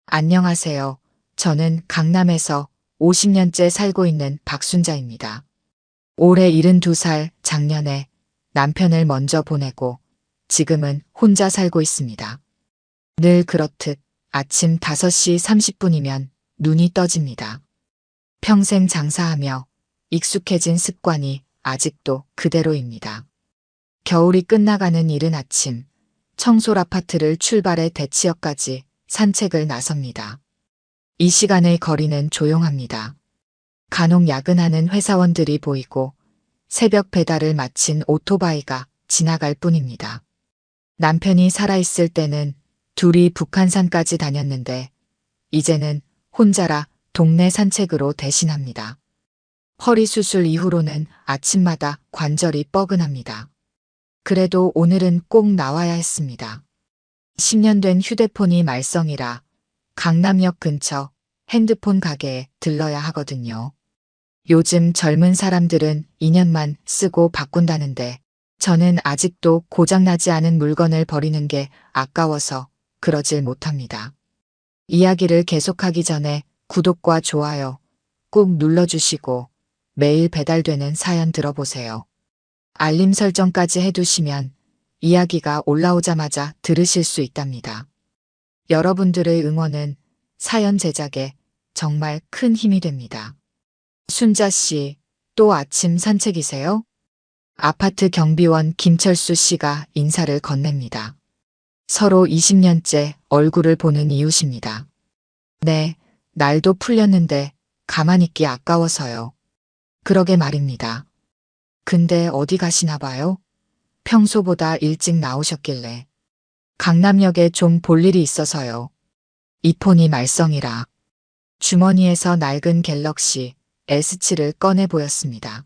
안녕하세요. 저는 강남에서 50년째 살고 있는 박순자입니다. 올해 72살 작년에 남편을 먼저 보내고 지금은 혼자 살고 있습니다. 늘 그렇듯 아침 5시 30분이면 눈이 떠집니다. 평생 장사하며 익숙해진 습관이 아직도 그대로입니다. 겨울이 끝나가는 이른 아침, 청솔 아파트를 출발해 대치역까지 산책을 나섭니다. 이 시간의 거리는 조용합니다. 간혹 야근하는 회사원들이 보이고 새벽 배달을 마친 오토바이가 지나갈 뿐입니다. 남편이 살아있을 때는 둘이 북한산까지 다녔는데 이제는 혼자라 동네 산책으로 대신합니다. 허리 수술 이후로는 아침마다 관절이 뻐근합니다. 그래도 오늘은 꼭 나와야 했습니다. 10년 된 휴대폰이 말썽이라 강남역 근처 핸드폰 가게에 들러야 하거든요. 요즘 젊은 사람들은 2년만 쓰고 바꾼다는데 저는 아직도 고장나지 않은 물건을 버리는 게 아까워서 그러질 못합니다. 이야기를 계속하기 전에 구독과 좋아요 꼭 눌러주시고 매일 배달되는 사연 들어보세요. 알림 설정까지 해두시면 이야기가 올라오자마자 들으실 수 있답니다. 여러분들의 응원은 사연 제작에 정말 큰 힘이 됩니다. 순자 씨, 또 아침 산책이세요? 아파트 경비원 김철수 씨가 인사를 건넵니다. 서로 20년째 얼굴을 보는 이웃입니다. 네, 날도 풀렸는데 가만히 있기 아까워서요. 그러게 말입니다. 근데 어디 가시나 봐요? 평소보다 일찍 나오셨길래. 강남역에 좀 볼 일이 있어서요. 이 폰이 말썽이라. 주머니에서 낡은 갤럭시 S7을 꺼내 보였습니다.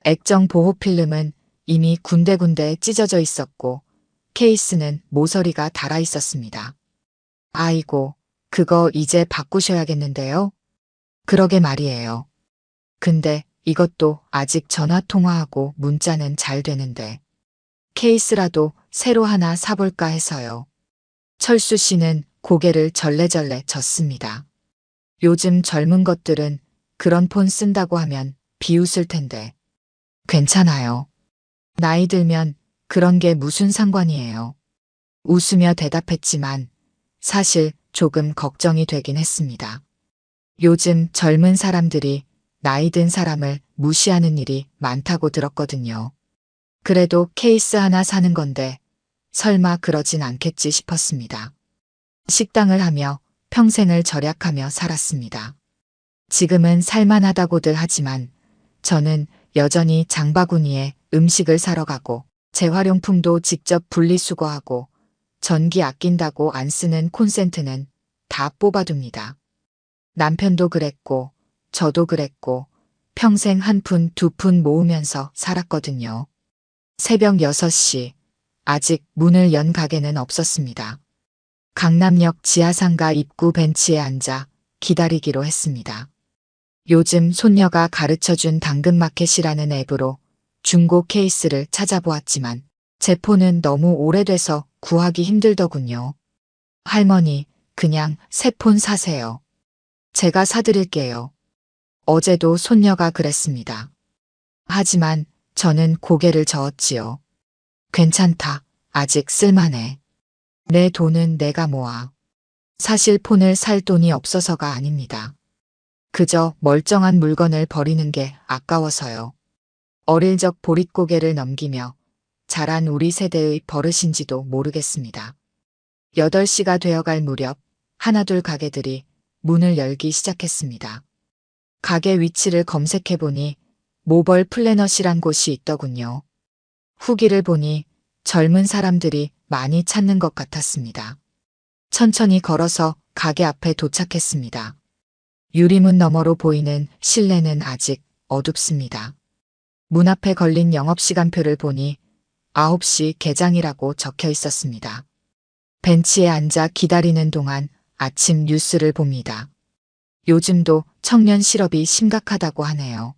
액정 보호 필름은 이미 군데군데 찢어져 있었고 케이스는 모서리가 달아 있었습니다. 아이고, 그거 이제 바꾸셔야겠는데요? 그러게 말이에요. 근데 이것도 아직 전화 통화하고 문자는 잘 되는데 케이스라도 새로 하나 사볼까 해서요. 철수 씨는 고개를 절레절레 젓습니다. 요즘 젊은 것들은 그런 폰 쓴다고 하면 비웃을 텐데. 괜찮아요. 나이 들면 그런 게 무슨 상관이에요. 웃으며 대답했지만 사실 조금 걱정이 되긴 했습니다. 요즘 젊은 사람들이 나이 든 사람을 무시하는 일이 많다고 들었거든요. 그래도 케이스 하나 사는 건데 설마 그러진 않겠지 싶었습니다. 식당을 하며 평생을 절약하며 살았습니다. 지금은 살만하다고들 하지만 저는 여전히 장바구니에 음식을 사러 가고 재활용품도 직접 분리수거하고 전기 아낀다고 안 쓰는 콘센트는 다 뽑아둡니다. 남편도 그랬고 저도 그랬고 평생 한 푼, 두 푼 모으면서 살았거든요. 새벽 6시, 아직 문을 연 가게는 없었습니다. 강남역 지하상가 입구 벤치에 앉아 기다리기로 했습니다. 요즘 손녀가 가르쳐준 당근마켓이라는 앱으로 중고 케이스를 찾아보았지만 제 폰은 너무 오래돼서 구하기 힘들더군요. 할머니, 그냥 새 폰 사세요. 제가 사드릴게요. 어제도 손녀가 그랬습니다. 하지만 저는 고개를 저었지요. 괜찮다. 아직 쓸만해. 내 돈은 내가 모아. 사실 폰을 살 돈이 없어서가 아닙니다. 그저 멀쩡한 물건을 버리는 게 아까워서요. 어릴 적 보릿고개를 넘기며 자란 우리 세대의 버릇인지도 모르겠습니다. 8시가 되어갈 무렵 하나둘 가게들이 문을 열기 시작했습니다. 가게 위치를 검색해보니 모벌 플래닛이란 곳이 있더군요. 후기를 보니 젊은 사람들이 많이 찾는 것 같았습니다. 천천히 걸어서 가게 앞에 도착했습니다. 유리문 너머로 보이는 실내는 아직 어둡습니다. 문 앞에 걸린 영업시간표를 보니 9시 개장이라고 적혀 있었습니다. 벤치에 앉아 기다리는 동안 아침 뉴스를 봅니다. 요즘도 청년 실업이 심각하다고 하네요.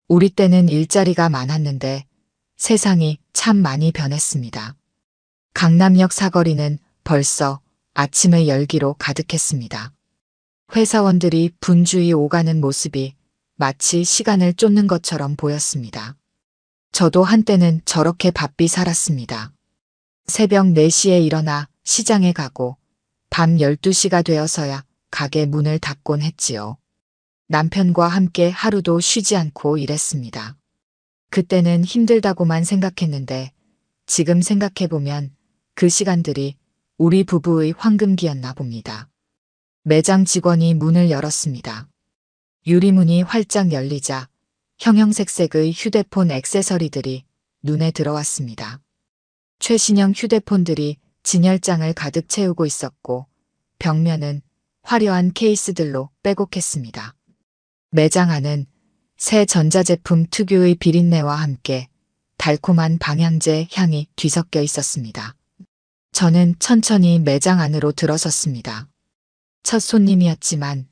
우리 때는 일자리가 많았는데 세상이 참 많이 변했습니다. 강남역 사거리는 벌써 아침의 열기로 가득했습니다. 회사원들이 분주히 오가는 모습이 마치 시간을 쫓는 것처럼 보였습니다. 저도 한때는 저렇게 바삐 살았습니다. 새벽 4시에 일어나 시장에 가고 밤 12시가 되어서야 가게 문을 닫곤 했지요. 남편과 함께 하루도 쉬지 않고 일했습니다. 그때는 힘들다고만 생각했는데 지금 생각해보면 그 시간들이 우리 부부의 황금기였나 봅니다. 매장 직원이 문을 열었습니다. 유리문이 활짝 열리자 형형색색의 휴대폰 액세서리들이 눈에 들어왔습니다. 최신형 휴대폰들이 진열장을 가득 채우고 있었고 벽면은 화려한 케이스들로 빼곡했습니다. 매장 안은 새 전자제품 특유의 비린내와 함께 달콤한 방향제 향이 뒤섞여 있었습니다. 저는 천천히 매장 안으로 들어섰습니다. 첫 손님이었지만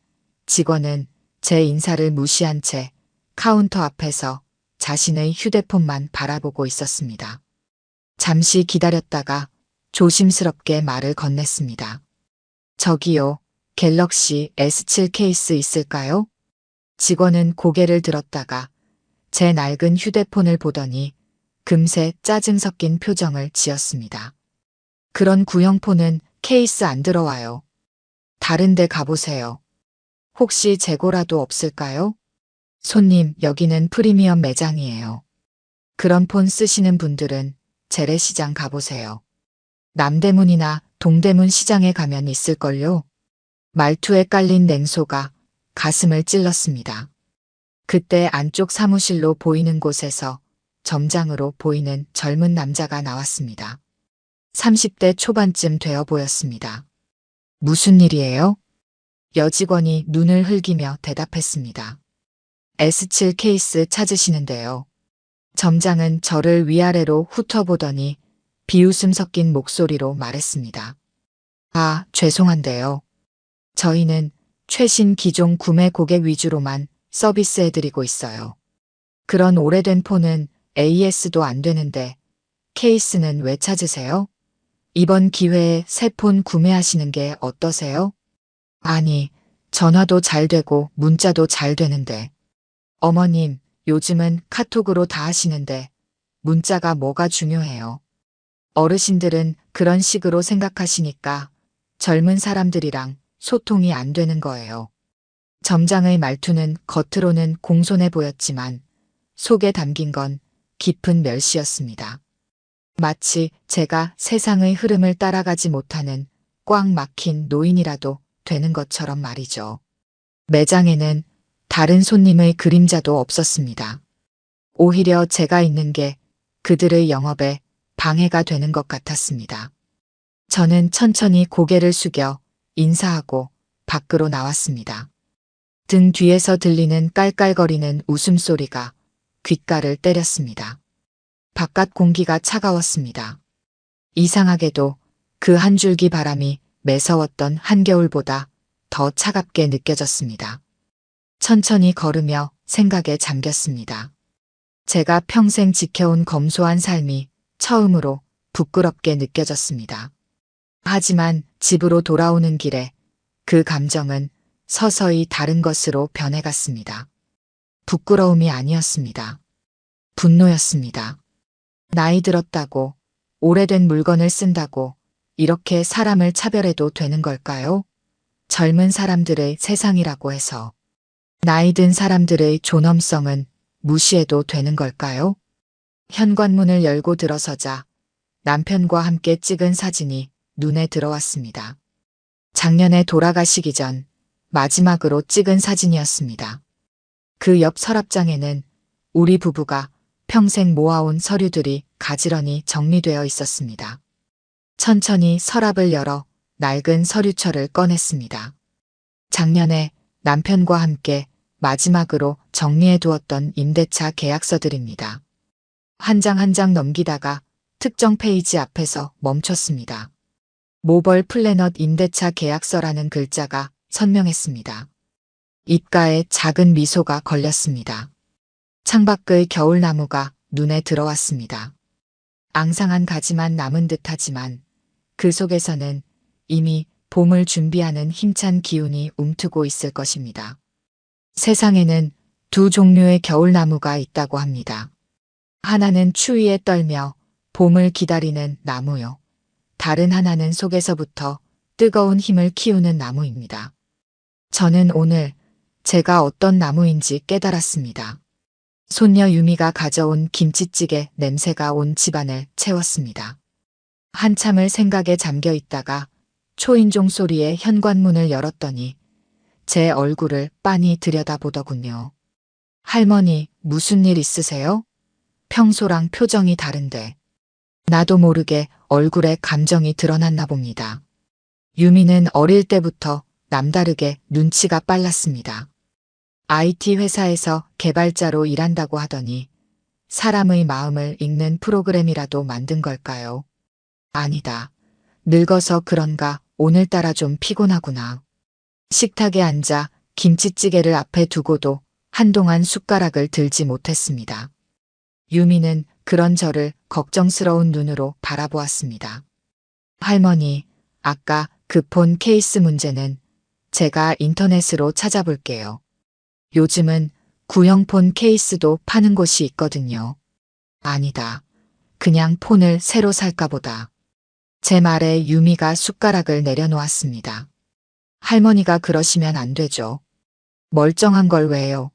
직원은 제 인사를 무시한 채 카운터 앞에서 자신의 휴대폰만 바라보고 있었습니다. 잠시 기다렸다가 조심스럽게 말을 건넸습니다. 저기요, 갤럭시 S7 케이스 있을까요? 직원은 고개를 들었다가 제 낡은 휴대폰을 보더니 금세 짜증 섞인 표정을 지었습니다. 그런 구형폰은 케이스 안 들어와요. 다른 데 가보세요. 혹시 재고라도 없을까요? 손님, 여기는 프리미엄 매장이에요. 그런 폰 쓰시는 분들은 재래시장 가보세요. 남대문이나 동대문 시장에 가면 있을걸요? 말투에 깔린 냉소가 가슴을 찔렀습니다. 그때 안쪽 사무실로 보이는 곳에서 점장으로 보이는 젊은 남자가 나왔습니다. 30대 초반쯤 되어 보였습니다. 무슨 일이에요? 여직원이 눈을 흘기며 대답했습니다. S7 케이스 찾으시는데요. 점장은 저를 위아래로 훑어보더니 비웃음 섞인 목소리로 말했습니다. 아, 죄송한데요. 저희는 최신 기종 구매 고객 위주로만 서비스해드리고 있어요. 그런 오래된 폰은 AS도 안 되는데 케이스는 왜 찾으세요? 이번 기회에 새 폰 구매하시는 게 어떠세요? 아니, 전화도 잘 되고 문자도 잘 되는데. 어머님, 요즘은 카톡으로 다 하시는데 문자가 뭐가 중요해요. 어르신들은 그런 식으로 생각하시니까 젊은 사람들이랑 소통이 안 되는 거예요. 점장의 말투는 겉으로는 공손해 보였지만 속에 담긴 건 깊은 멸시였습니다. 마치 제가 세상의 흐름을 따라가지 못하는 꽉 막힌 노인이라도 되는 것처럼 말이죠. 매장에는 다른 손님의 그림자도 없었습니다. 오히려 제가 있는 게 그들의 영업에 방해가 되는 것 같았습니다. 저는 천천히 고개를 숙여 인사하고 밖으로 나왔습니다. 등 뒤에서 들리는 깔깔거리는 웃음소리가 귓가를 때렸습니다. 바깥 공기가 차가웠습니다. 이상하게도 그 한 줄기 바람이 매서웠던 한겨울보다 더 차갑게 느껴졌습니다. 천천히 걸으며 생각에 잠겼습니다. 제가 평생 지켜온 검소한 삶이 처음으로 부끄럽게 느껴졌습니다. 하지만 집으로 돌아오는 길에 그 감정은 서서히 다른 것으로 변해갔습니다. 부끄러움이 아니었습니다. 분노였습니다. 나이 들었다고, 오래된 물건을 쓴다고 이렇게 사람을 차별해도 되는 걸까요? 젊은 사람들의 세상이라고 해서 나이 든 사람들의 존엄성은 무시해도 되는 걸까요? 현관문을 열고 들어서자 남편과 함께 찍은 사진이 눈에 들어왔습니다. 작년에 돌아가시기 전 마지막으로 찍은 사진이었습니다. 그 옆 서랍장에는 우리 부부가 평생 모아온 서류들이 가지런히 정리되어 있었습니다. 천천히 서랍을 열어 낡은 서류철을 꺼냈습니다. 작년에 남편과 함께 마지막으로 정리해 두었던 임대차 계약서들입니다. 한 장 한 장 넘기다가 특정 페이지 앞에서 멈췄습니다. 모벌 플래닛 임대차 계약서라는 글자가 선명했습니다. 입가에 작은 미소가 걸렸습니다. 창밖의 겨울나무가 눈에 들어왔습니다. 앙상한 가지만 남은 듯하지만 그 속에서는 이미 봄을 준비하는 힘찬 기운이 움트고 있을 것입니다. 세상에는 두 종류의 겨울나무가 있다고 합니다. 하나는 추위에 떨며 봄을 기다리는 나무요. 다른 하나는 속에서부터 뜨거운 힘을 키우는 나무입니다. 저는 오늘 제가 어떤 나무인지 깨달았습니다. 손녀 유미가 가져온 김치찌개 냄새가 온 집안을 채웠습니다. 한참을 생각에 잠겨 있다가 초인종 소리에 현관문을 열었더니 제 얼굴을 빤히 들여다보더군요. 할머니, 무슨 일 있으세요? 평소랑 표정이 다른데. 나도 모르게 얼굴에 감정이 드러났나 봅니다. 유미는 어릴 때부터 남다르게 눈치가 빨랐습니다. IT 회사에서 개발자로 일한다고 하더니 사람의 마음을 읽는 프로그램이라도 만든 걸까요? 아니다. 늙어서 그런가 오늘따라 좀 피곤하구나. 식탁에 앉아 김치찌개를 앞에 두고도 한동안 숟가락을 들지 못했습니다. 유미는 그런 저를 걱정스러운 눈으로 바라보았습니다. 할머니, 아까 그 폰 케이스 문제는 제가 인터넷으로 찾아볼게요. 요즘은 구형 폰 케이스도 파는 곳이 있거든요. 아니다. 그냥 폰을 새로 살까 보다. 제 말에 유미가 숟가락을 내려놓았습니다. 할머니가 그러시면 안 되죠. 멀쩡한 걸 왜요?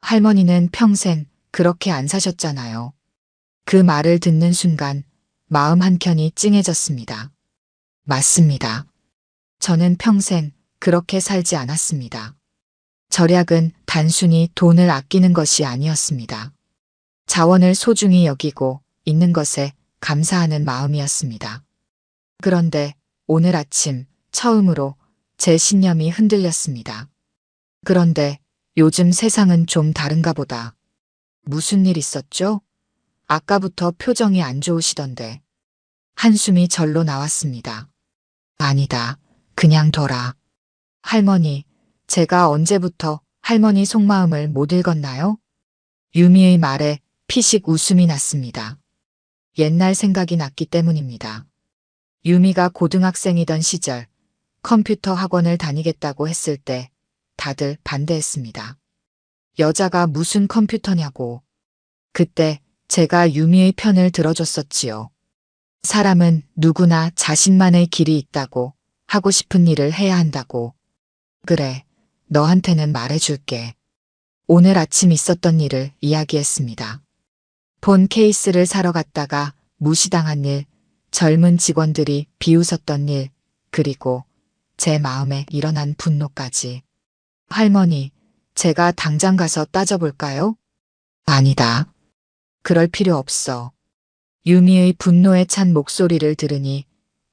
할머니는 평생 그렇게 안 사셨잖아요. 그 말을 듣는 순간 마음 한켠이 찡해졌습니다. 맞습니다. 저는 평생 그렇게 살지 않았습니다. 절약은 단순히 돈을 아끼는 것이 아니었습니다. 자원을 소중히 여기고 있는 것에 감사하는 마음이었습니다. 그런데 오늘 아침 처음으로 제 신념이 흔들렸습니다. 그런데 요즘 세상은 좀 다른가 보다. 무슨 일 있었죠? 아까부터 표정이 안 좋으시던데. 한숨이 절로 나왔습니다. 아니다. 그냥 둬라. 할머니, 제가 언제부터 할머니 속마음을 못 읽었나요? 유미의 말에 피식 웃음이 났습니다. 옛날 생각이 났기 때문입니다. 유미가 고등학생이던 시절 컴퓨터 학원을 다니겠다고 했을 때 다들 반대했습니다. 여자가 무슨 컴퓨터냐고. 그때 제가 유미의 편을 들어줬었지요. 사람은 누구나 자신만의 길이 있다고, 하고 싶은 일을 해야 한다고. 그래, 너한테는 말해줄게. 오늘 아침 있었던 일을 이야기했습니다. 폰 케이스를 사러 갔다가 무시당한 일, 젊은 직원들이 비웃었던 일, 그리고 제 마음에 일어난 분노까지. 할머니, 제가 당장 가서 따져볼까요? 아니다. 그럴 필요 없어. 유미의 분노에 찬 목소리를 들으니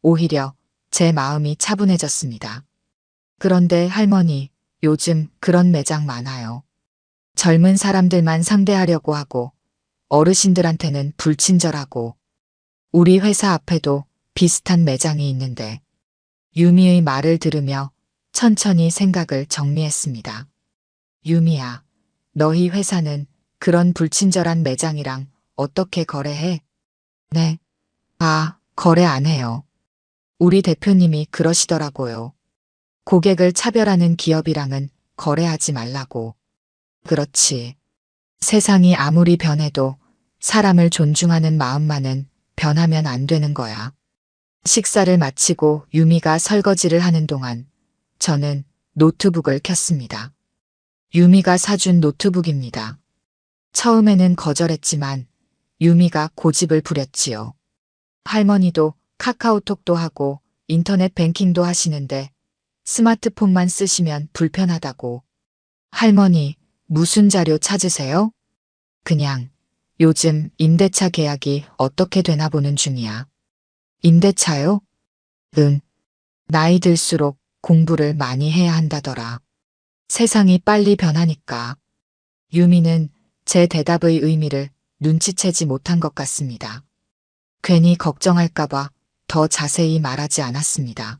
오히려 제 마음이 차분해졌습니다. 그런데 할머니, 요즘 그런 매장 많아요. 젊은 사람들만 상대하려고 하고 어르신들한테는 불친절하고. 우리 회사 앞에도 비슷한 매장이 있는데. 유미의 말을 들으며 천천히 생각을 정리했습니다. 유미야, 너희 회사는 그런 불친절한 매장이랑 어떻게 거래해? 네. 아, 거래 안 해요. 우리 대표님이 그러시더라고요. 고객을 차별하는 기업이랑은 거래하지 말라고. 그렇지. 세상이 아무리 변해도 사람을 존중하는 마음만은 변하면 안 되는 거야. 식사를 마치고 유미가 설거지를 하는 동안 저는 노트북을 켰습니다. 유미가 사준 노트북입니다. 처음에는 거절했지만 유미가 고집을 부렸지요. 할머니도 카카오톡도 하고 인터넷 뱅킹도 하시는데 스마트폰만 쓰시면 불편하다고. 할머니, 무슨 자료 찾으세요? 그냥 요즘 임대차 계약이 어떻게 되나 보는 중이야. 임대차요? 응. 나이 들수록 공부를 많이 해야 한다더라. 세상이 빨리 변하니까. 유미는 제 대답의 의미를 눈치채지 못한 것 같습니다. 괜히 걱정할까봐 더 자세히 말하지 않았습니다.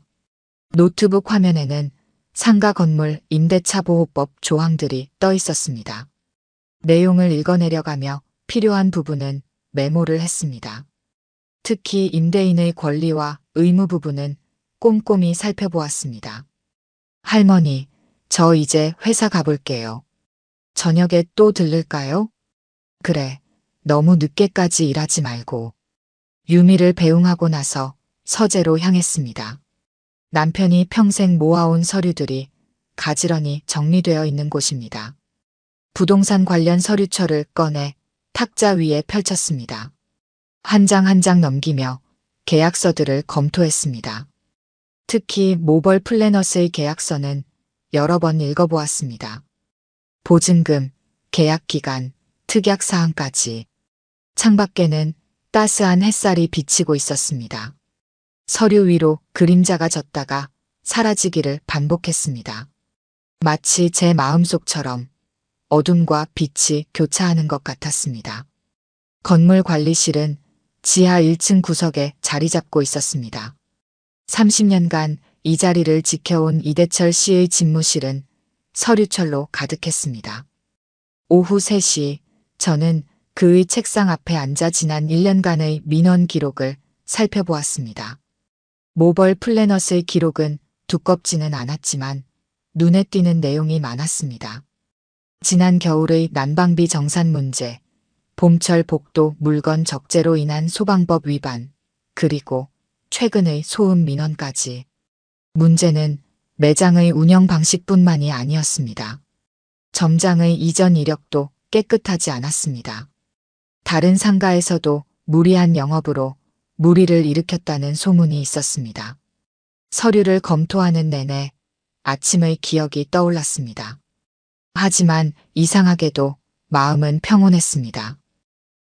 노트북 화면에는 상가 건물 임대차 보호법 조항들이 떠 있었습니다. 내용을 읽어내려가며 필요한 부분은 메모를 했습니다. 특히 임대인의 권리와 의무 부분은 꼼꼼히 살펴보았습니다. 할머니, 저 이제 회사 가볼게요. 저녁에 또 들를까요? 그래, 너무 늦게까지 일하지 말고. 유미를 배웅하고 나서 서재로 향했습니다. 남편이 평생 모아온 서류들이 가지런히 정리되어 있는 곳입니다. 부동산 관련 서류철을 꺼내 탁자 위에 펼쳤습니다. 한 장 한 장 넘기며 계약서들을 검토했습니다. 특히 모벌 플래너스의 계약서는 여러 번 읽어보았습니다. 보증금, 계약기간, 특약사항까지. 창밖에는 따스한 햇살이 비치고 있었습니다. 서류 위로 그림자가 졌다가 사라지기를 반복했습니다. 마치 제 마음속처럼 어둠과 빛이 교차하는 것 같았습니다. 건물 관리실은 지하 1층 구석에 자리 잡고 있었습니다. 30년간 이 자리를 지켜온 이대철 씨의 집무실은 서류철로 가득했습니다. 오후 3시 저는 그의 책상 앞에 앉아 지난 1년간의 민원 기록을 살펴보았습니다. 모벌 플래너스의 기록은 두껍지는 않았지만 눈에 띄는 내용이 많았습니다. 지난 겨울의 난방비 정산 문제, 봄철 복도 물건 적재로 인한 소방법 위반, 그리고 최근의 소음 민원까지. 문제는 매장의 운영 방식뿐만이 아니었습니다. 점장의 이전 이력도 깨끗하지 않았습니다. 다른 상가에서도 무리한 영업으로 무리를 일으켰다는 소문이 있었습니다. 서류를 검토하는 내내 아침의 기억이 떠올랐습니다. 하지만 이상하게도 마음은 평온했습니다.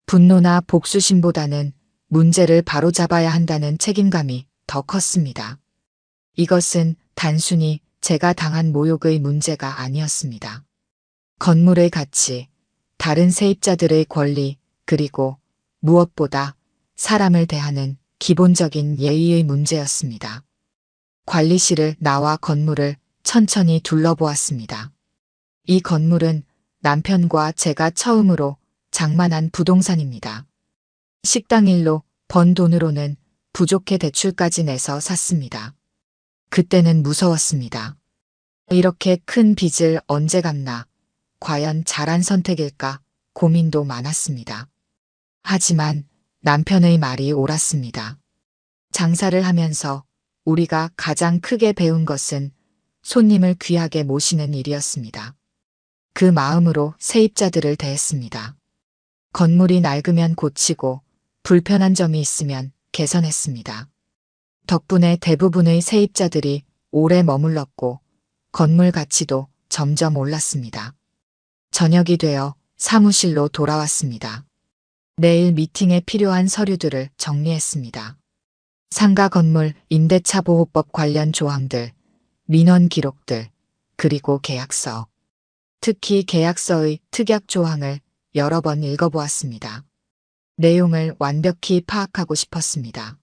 분노나 복수심보다는 문제를 바로잡아야 한다는 책임감이 더 컸습니다. 이것은 단순히 제가 당한 모욕의 문제가 아니었습니다. 건물의 가치, 다른 세입자들의 권리, 그리고 무엇보다 사람을 대하는 기본적인 예의의 문제였습니다. 관리실을 나와 건물을 천천히 둘러보았습니다. 이 건물은 남편과 제가 처음으로 장만한 부동산입니다. 식당 일로 번 돈으로는 부족해 대출까지 내서 샀습니다. 그때는 무서웠습니다. 이렇게 큰 빚을 언제 갚나, 과연 잘한 선택일까 고민도 많았습니다. 하지만 남편의 말이 옳았습니다. 장사를 하면서 우리가 가장 크게 배운 것은 손님을 귀하게 모시는 일이었습니다. 그 마음으로 세입자들을 대했습니다. 건물이 낡으면 고치고 불편한 점이 있으면 개선했습니다. 덕분에 대부분의 세입자들이 오래 머물렀고 건물 가치도 점점 올랐습니다. 저녁이 되어 사무실로 돌아왔습니다. 내일 미팅에 필요한 서류들을 정리했습니다. 상가 건물 임대차 보호법 관련 조항들, 민원 기록들, 그리고 계약서. 특히 계약서의 특약 조항을 여러 번 읽어보았습니다. 내용을 완벽히 파악하고 싶었습니다.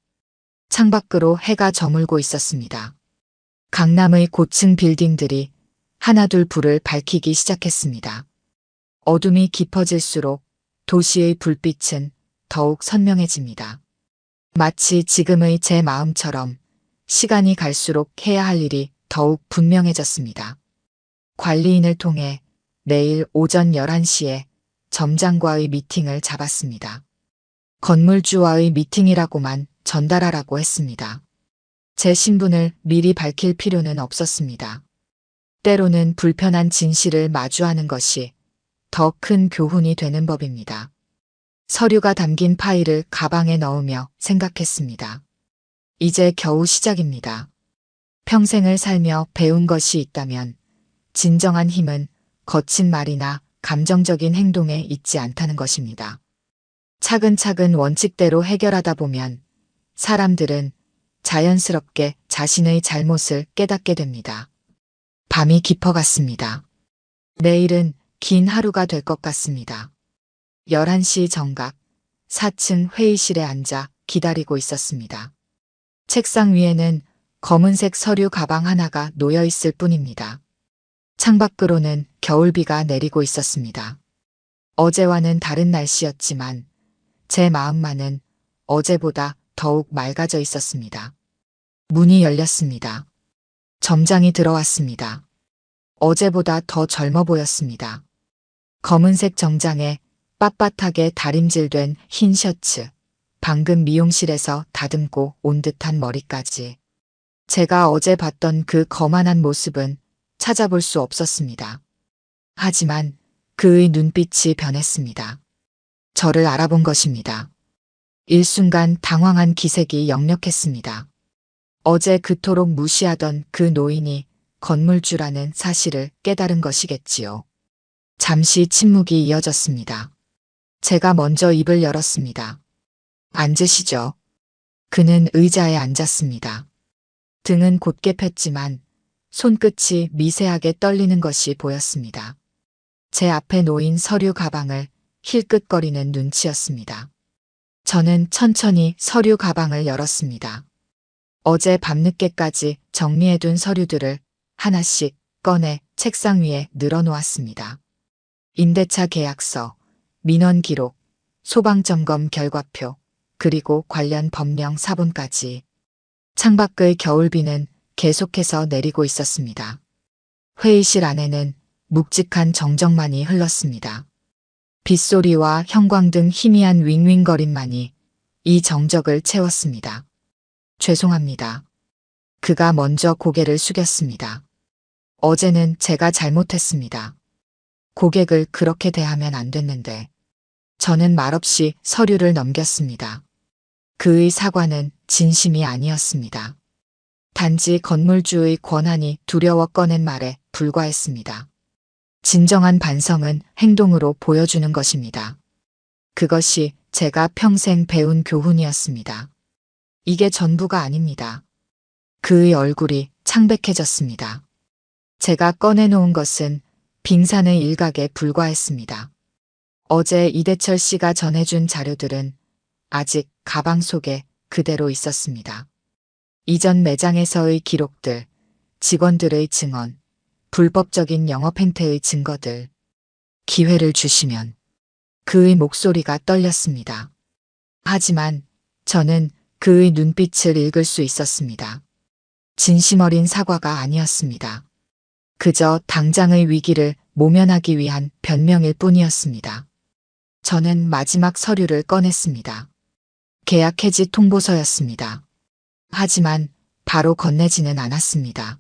창밖으로 해가 저물고 있었습니다. 강남의 고층 빌딩들이 하나둘 불을 밝히기 시작했습니다. 어둠이 깊어질수록 도시의 불빛은 더욱 선명해집니다. 마치 지금의 제 마음처럼 시간이 갈수록 해야 할 일이 더욱 분명해졌습니다. 관리인을 통해 내일 오전 11시에 점장과의 미팅을 잡았습니다. 건물주와의 미팅이라고만 전달하라고 했습니다. 제 신분을 미리 밝힐 필요는 없었습니다. 때로는 불편한 진실을 마주하는 것이 더 큰 교훈이 되는 법입니다. 서류가 담긴 파일을 가방에 넣으며 생각했습니다. 이제 겨우 시작입니다. 평생을 살며 배운 것이 있다면 진정한 힘은 거친 말이나 감정적인 행동에 있지 않다는 것입니다. 차근차근 원칙대로 해결하다 보면 사람들은 자연스럽게 자신의 잘못을 깨닫게 됩니다. 밤이 깊어갔습니다. 내일은 긴 하루가 될 것 같습니다. 11시 정각 4층 회의실에 앉아 기다리고 있었습니다. 책상 위에는 검은색 서류 가방 하나가 놓여 있을 뿐입니다. 창밖으로는 겨울비가 내리고 있었습니다. 어제와는 다른 날씨였지만 제 마음만은 어제보다 더욱 맑아져 있었습니다. 문이 열렸습니다. 점장이 들어왔습니다. 어제보다 더 젊어 보였습니다. 검은색 정장에 빳빳하게 다림질된 흰 셔츠, 방금 미용실에서 다듬고 온 듯한 머리까지. 제가 어제 봤던 그 거만한 모습은 찾아볼 수 없었습니다. 하지만 그의 눈빛이 변했습니다. 저를 알아본 것입니다. 일순간 당황한 기색이 역력했습니다. 어제 그토록 무시하던 그 노인이 건물주라는 사실을 깨달은 것이겠지요. 잠시 침묵이 이어졌습니다. 제가 먼저 입을 열었습니다. 앉으시죠. 그는 의자에 앉았습니다. 등은 곧게 폈지만 손끝이 미세하게 떨리는 것이 보였습니다. 제 앞에 놓인 서류 가방을 힐끗거리는 눈치였습니다. 저는 천천히 서류 가방을 열었습니다. 어제 밤늦게까지 정리해둔 서류들을 하나씩 꺼내 책상 위에 늘어놓았습니다. 임대차 계약서, 민원 기록, 소방점검 결과표, 그리고 관련 법령 사본까지. 창밖의 겨울비는 계속해서 내리고 있었습니다. 회의실 안에는 묵직한 정적만이 흘렀습니다. 빗소리와 형광등 희미한 윙윙거림만이 이 정적을 채웠습니다. 죄송합니다. 그가 먼저 고개를 숙였습니다. 어제는 제가 잘못했습니다. 고객을 그렇게 대하면 안 됐는데. 저는 말없이 서류를 넘겼습니다. 그의 사과는 진심이 아니었습니다. 단지 건물주의 권한이 두려워 꺼낸 말에 불과했습니다. 진정한 반성은 행동으로 보여주는 것입니다. 그것이 제가 평생 배운 교훈이었습니다. 이게 전부가 아닙니다. 그의 얼굴이 창백해졌습니다. 제가 꺼내놓은 것은 빙산의 일각에 불과했습니다. 어제 이대철 씨가 전해준 자료들은 아직 가방 속에 그대로 있었습니다. 이전 매장에서의 기록들, 직원들의 증언, 불법적인 영업 행태의 증거들. 기회를 주시면. 그의 목소리가 떨렸습니다. 하지만 저는 그의 눈빛을 읽을 수 있었습니다. 진심 어린 사과가 아니었습니다. 그저 당장의 위기를 모면하기 위한 변명일 뿐이었습니다. 저는 마지막 서류를 꺼냈습니다. 계약 해지 통보서였습니다. 하지만 바로 건네지는 않았습니다.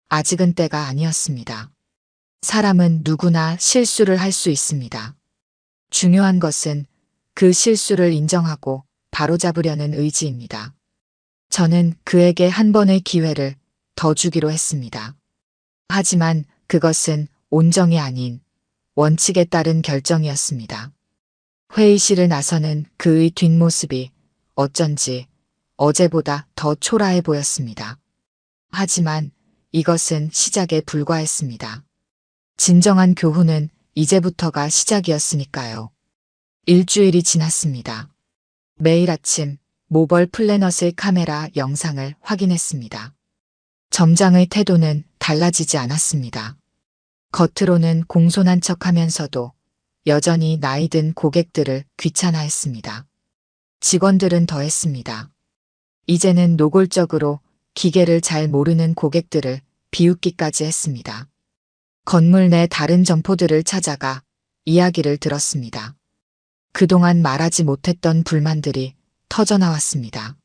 아직은 때가 아니었습니다. 사람은 누구나 실수를 할 수 있습니다. 중요한 것은 그 실수를 인정하고 바로잡으려는 의지입니다. 저는 그에게 한 번의 기회를 더 주기로 했습니다. 하지만 그것은 온정이 아닌 원칙에 따른 결정이었습니다. 회의실을 나서는 그의 뒷모습이 어쩐지 어제보다 더 초라해 보였습니다. 하지만 이것은 시작에 불과했습니다. 진정한 교훈은 이제부터가 시작이었으니까요. 일주일이 지났습니다. 매일 아침 모벌 플래닛의 카메라 영상을 확인했습니다. 점장의 태도는 달라지지 않았습니다. 겉으로는 공손한 척하면서도 여전히 나이든 고객들을 귀찮아했습니다. 직원들은 더했습니다. 이제는 노골적으로 기계를 잘 모르는 고객들을 비웃기까지 했습니다. 건물 내 다른 점포들을 찾아가 이야기를 들었습니다. 그동안 말하지 못했던 불만들이 터져나왔습니다.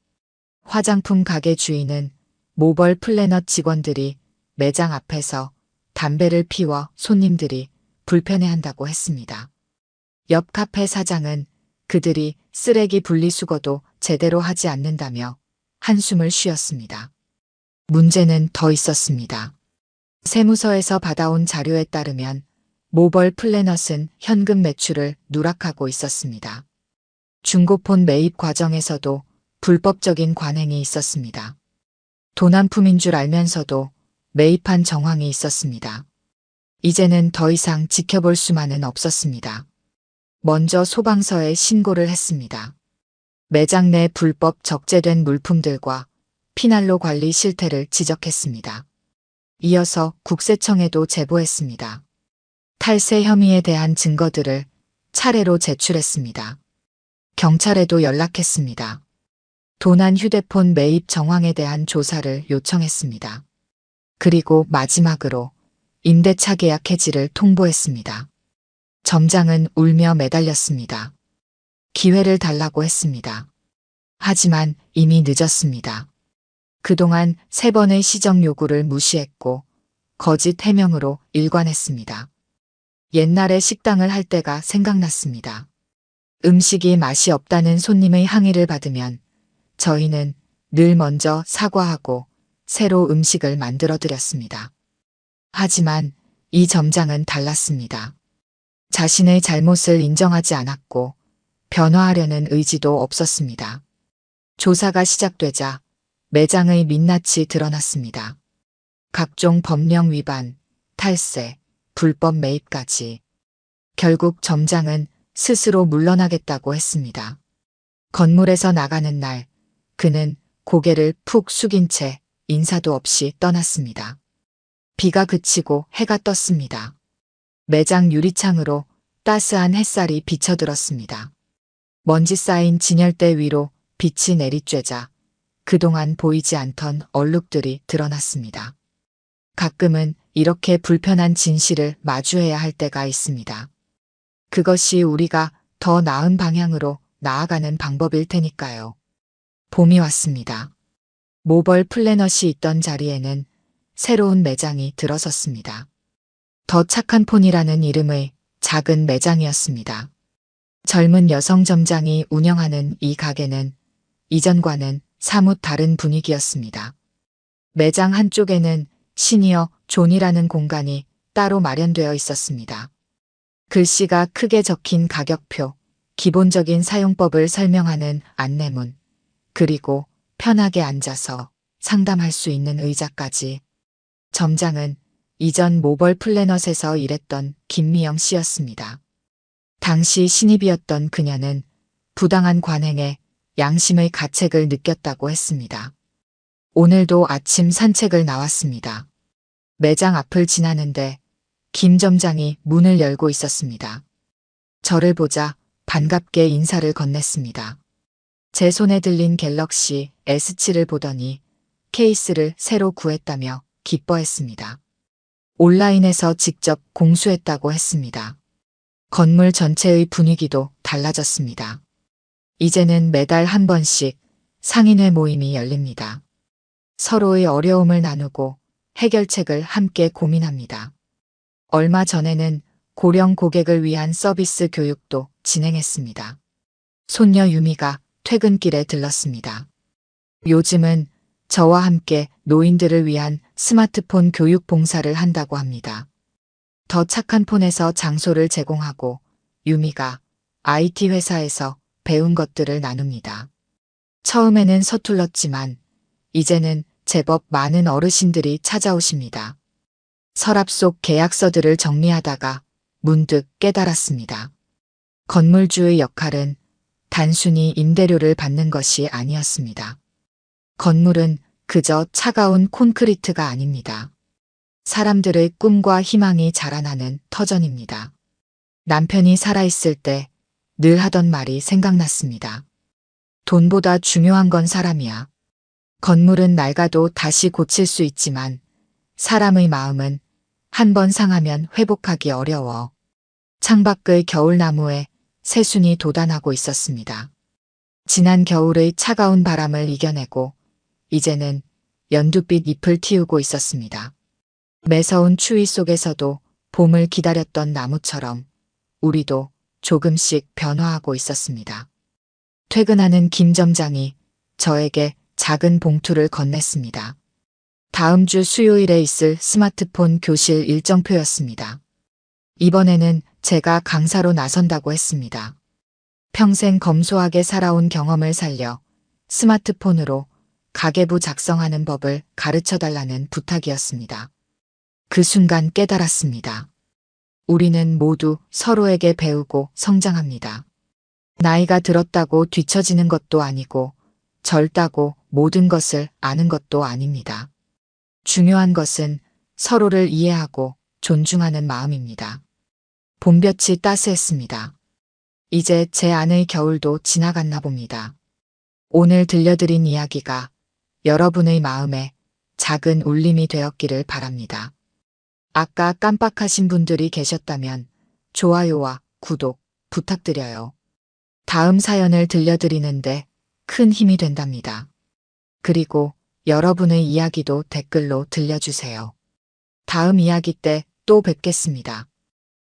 화장품 가게 주인은 모벌 플래닛 직원들이 매장 앞에서 담배를 피워 손님들이 불편해한다고 했습니다. 옆 카페 사장은 그들이 쓰레기 분리수거도 제대로 하지 않는다며 한숨을 쉬었습니다. 문제는 더 있었습니다. 세무서에서 받아온 자료에 따르면 모벌 플래닛은 현금 매출을 누락하고 있었습니다. 중고폰 매입 과정에서도 불법적인 관행이 있었습니다. 도난품인 줄 알면서도 매입한 정황이 있었습니다. 이제는 더 이상 지켜볼 수만은 없었습니다. 먼저 소방서에 신고를 했습니다. 매장 내 불법 적재된 물품들과 피난로 관리 실태를 지적했습니다. 이어서 국세청에도 제보했습니다. 탈세 혐의에 대한 증거들을 차례로 제출했습니다. 경찰에도 연락했습니다. 도난 휴대폰 매입 정황에 대한 조사를 요청했습니다. 그리고 마지막으로 임대차 계약 해지를 통보했습니다. 점장은 울며 매달렸습니다. 기회를 달라고 했습니다. 하지만 이미 늦었습니다. 그동안 3번의 시정 요구를 무시했고 거짓 해명으로 일관했습니다. 옛날에 식당을 할 때가 생각났습니다. 음식이 맛이 없다는 손님의 항의를 받으면 저희는 늘 먼저 사과하고 새로 음식을 만들어 드렸습니다. 하지만 이 점장은 달랐습니다. 자신의 잘못을 인정하지 않았고 변화하려는 의지도 없었습니다. 조사가 시작되자 매장의 민낯이 드러났습니다. 각종 법령 위반, 탈세, 불법 매입까지. 결국 점장은 스스로 물러나겠다고 했습니다. 건물에서 나가는 날 그는 고개를 푹 숙인 채 인사도 없이 떠났습니다. 비가 그치고 해가 떴습니다. 매장 유리창으로 따스한 햇살이 비쳐들었습니다. 먼지 쌓인 진열대 위로 빛이 내리쬐자 그동안 보이지 않던 얼룩들이 드러났습니다. 가끔은 이렇게 불편한 진실을 마주해야 할 때가 있습니다. 그것이 우리가 더 나은 방향으로 나아가는 방법일 테니까요. 봄이 왔습니다. 모벌 플래닛이 있던 자리에는 새로운 매장이 들어섰습니다. 더 착한 폰이라는 이름의 작은 매장이었습니다. 젊은 여성 점장이 운영하는 이 가게는 이전과는 사뭇 다른 분위기였습니다. 매장 한쪽에는 시니어 존이라는 공간이 따로 마련되어 있었습니다. 글씨가 크게 적힌 가격표, 기본적인 사용법을 설명하는 안내문, 그리고 편하게 앉아서 상담할 수 있는 의자까지. 점장은 이전 모벌 플래닛에서 일했던 김미영 씨였습니다. 당시 신입이었던 그녀는 부당한 관행에 양심의 가책을 느꼈다고 했습니다. 오늘도 아침 산책을 나왔습니다. 매장 앞을 지나는데 김 점장이 문을 열고 있었습니다. 저를 보자 반갑게 인사를 건넸습니다. 제 손에 들린 갤럭시 S7을 보더니 케이스를 새로 구했다며 기뻐했습니다. 온라인에서 직접 공수했다고 했습니다. 건물 전체의 분위기도 달라졌습니다. 이제는 매달 한 번씩 상인회 모임이 열립니다. 서로의 어려움을 나누고 해결책을 함께 고민합니다. 얼마 전에는 고령 고객을 위한 서비스 교육도 진행했습니다. 손녀 유미가 퇴근길에 들렀습니다. 요즘은 저와 함께 노인들을 위한 스마트폰 교육 봉사를 한다고 합니다. 더 착한 폰에서 장소를 제공하고 유미가 IT 회사에서 배운 것들을 나눕니다. 처음에는 서툴렀지만 이제는 제법 많은 어르신들이 찾아오십니다. 서랍 속 계약서들을 정리하다가 문득 깨달았습니다. 건물주의 역할은 단순히 임대료를 받는 것이 아니었습니다. 건물은 그저 차가운 콘크리트가 아닙니다. 사람들의 꿈과 희망이 자라나는 터전입니다. 남편이 살아있을 때 늘 하던 말이 생각났습니다. 돈보다 중요한 건 사람이야. 건물은 낡아도 다시 고칠 수 있지만 사람의 마음은 한 번 상하면 회복하기 어려워. 창밖의 겨울나무에 새순이 돋아나고 있었습니다. 지난 겨울의 차가운 바람을 이겨내고 이제는 연두빛 잎을 틔우고 있었습니다. 매서운 추위 속에서도 봄을 기다렸던 나무처럼 우리도 조금씩 변화하고 있었습니다. 퇴근하는 김 점장이 저에게 작은 봉투를 건넸습니다. 다음 주 수요일에 있을 스마트폰 교실 일정표였습니다. 이번에는 제가 강사로 나선다고 했습니다. 평생 검소하게 살아온 경험을 살려 스마트폰으로 가계부 작성하는 법을 가르쳐달라는 부탁이었습니다. 그 순간 깨달았습니다. 우리는 모두 서로에게 배우고 성장합니다. 나이가 들었다고 뒤처지는 것도 아니고 젊다고 모든 것을 아는 것도 아닙니다. 중요한 것은 서로를 이해하고 존중하는 마음입니다. 봄볕이 따스했습니다. 이제 제 안의 겨울도 지나갔나 봅니다. 오늘 들려드린 이야기가 여러분의 마음에 작은 울림이 되었기를 바랍니다. 아까 깜빡하신 분들이 계셨다면 좋아요와 구독 부탁드려요. 다음 사연을 들려드리는데 큰 힘이 된답니다. 그리고 여러분의 이야기도 댓글로 들려주세요. 다음 이야기 때 또 뵙겠습니다.